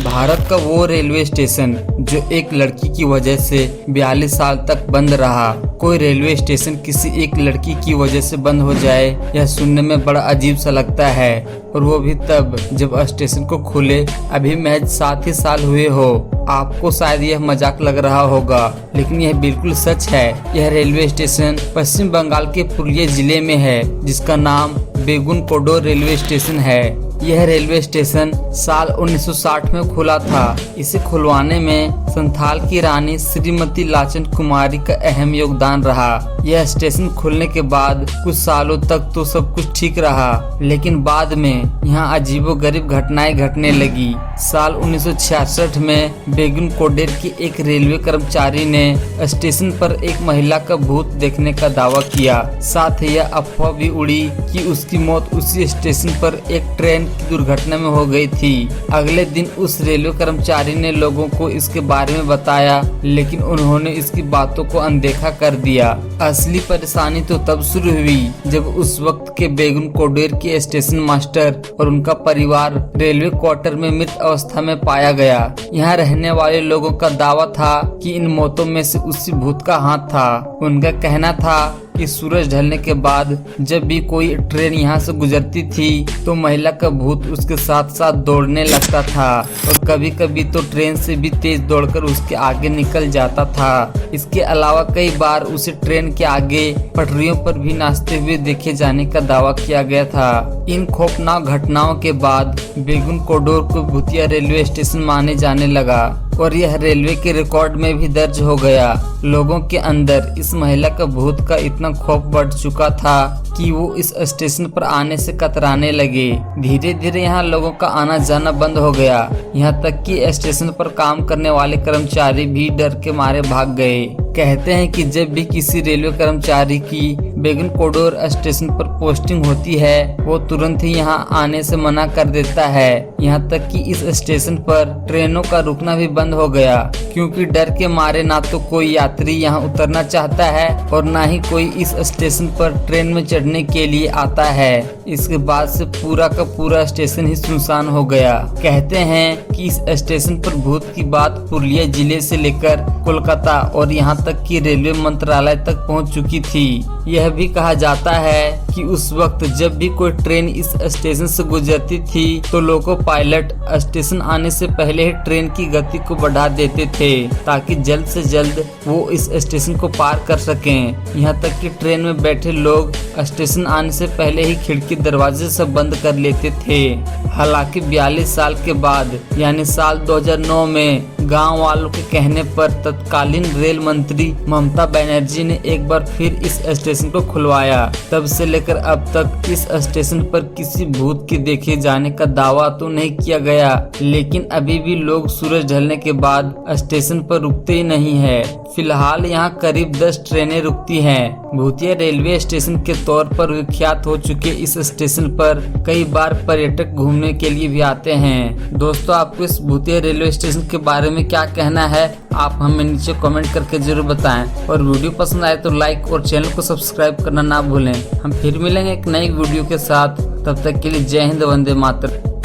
भारत का वो railway station जो एक लड़की की वजह से 42 साल तक बंद रहा। कोई रेलवे स्टेशन किसी एक लड़की की वजह से बंद हो जाए, यह सुनने में बड़ा अजीब सा लगता है, और वो भी तब जब स्टेशन को खुले अभी महज 7 ही साल हुए हो। आपको शायद यह मजाक लग रहा होगा, लेकिन यह बिल्कुल सच है। यह रेलवे स्टेशन पश्चिम बंगाल के पुरुलिया जिले में है, जिसका नाम बेगुन कोडोर रेलवे स्टेशन है। यह रेलवे स्टेशन साल 1960 में खुला था। इसे खुलवाने में संथाल की रानी श्रीमती लाचन कुमारी का अहम योगदान रहा। यह स्टेशन खुलने के बाद कुछ सालों तक तो सब कुछ ठीक रहा, लेकिन बाद में यहाँ अजीबोगरीब घटनाएं घटने लगी। साल 1966 में बेगुन कोडोर के एक रेलवे कर्मचारी ने स्टेशन पर एक महिला का भूत देखने का दावा किया। साथ ही यह अफवाह भी उड़ी कि उसकी मौत उसी स्टेशन पर एक ट्रेन की दुर्घटना में हो गई थी। अगले दिन उस रेलवे कर्मचारी ने लोगों को इसके बारे में बताया, लेकिन उन्होंने इसकी बातों को अनदेखा कर दिया। असली परेशानी तो तब शुरू हुई जब उस वक्त के बेगुन कोडोर के स्टेशन मास्टर और उनका परिवार रेलवे क्वार्टर में मृत अवस्था में पाया गया। यहाँ रहने वाले लोगों का दावा था कि इन मौतों में से उसी भूत का हाथ था। उनका कहना था कि सूरज ढलने के बाद जब भी कोई ट्रेन यहाँ से गुजरती थी तो महिला का भूत उसके साथ साथ दौड़ने लगता था, और कभी कभी तो ट्रेन से भी तेज दौड़कर उसके आगे निकल जाता था। इसके अलावा कई बार उसे ट्रेन के आगे पटरियों पर भी नाचते हुए देखे जाने का दावा किया गया था। इन खौफनाक घटनाओं के बाद बेगुन कोडोर को भूतिया रेलवे स्टेशन माने जाने लगा, और यह रेलवे के रिकॉर्ड में भी दर्ज हो गया। लोगों के अंदर इस महिला का भूत का इतना खौफ बढ़ चुका था कि वो इस स्टेशन पर आने से कतराने लगे। धीरे धीरे यहाँ लोगों का आना जाना बंद हो गया, यहाँ तक कि स्टेशन पर काम करने वाले कर्मचारी भी डर के मारे भाग गए। कहते हैं कि जब भी किसी रेलवे कर्मचारी की बेगुन कोडोर स्टेशन पर पोस्टिंग होती है, वो तुरंत ही यहाँ आने से मना कर देता है। यहाँ तक कि इस स्टेशन पर ट्रेनों का रुकना भी बंद हो गया, क्योंकि डर के मारे ना तो कोई यात्री यहाँ उतरना चाहता है और ना ही कोई इस स्टेशन पर ट्रेन में चढ़ने के लिए आता है। इसके बाद से पूरा का पूरा स्टेशन ही सुनसान हो गया। कहते हैं कि इस स्टेशन पर भूत की बात पुरुलिया जिले से लेकर कोलकाता और यहाँ तक कि रेलवे मंत्रालय तक पहुँच चुकी थी। यह भी कहा जाता है कि उस वक्त जब भी कोई ट्रेन इस स्टेशन से गुजरती थी तो लोको पायलट स्टेशन आने से पहले ही ट्रेन की गति को बढ़ा देते थे, ताकि जल्द से जल्द वो इस स्टेशन को पार कर सकें। यहाँ तक कि ट्रेन में बैठे लोग स्टेशन आने से पहले ही खिड़की दरवाजे सब बंद कर लेते थे। हालांकि 42 साल के बाद यानी साल 2009 में गांव वालों के कहने पर तत्कालीन रेल मंत्री ममता बनर्जी ने एक बार फिर इस स्टेशन को खुलवाया। तब से लेकर अब तक इस स्टेशन पर किसी भूत के देखे जाने का दावा तो नहीं किया गया, लेकिन अभी भी लोग सूरज ढलने के बाद स्टेशन पर रुकते ही नहीं है। फिलहाल यहाँ करीब 10 ट्रेनें रुकती हैं। भूतिया रेलवे स्टेशन के तौर पर विख्यात हो चुके इस स्टेशन पर कई बार पर्यटक घूमने के लिए भी आते हैं। दोस्तों, आपको इस भूतिया रेलवे स्टेशन के बारे में क्या कहना है, आप हमें नीचे कमेंट करके जरूर बताएं, और वीडियो पसंद आए तो लाइक और चैनल को सब्सक्राइब करना ना भूलें। हम फिर मिलेंगे एक नई वीडियो के साथ, तब तक के लिए जय हिंद, वंदे मातरम।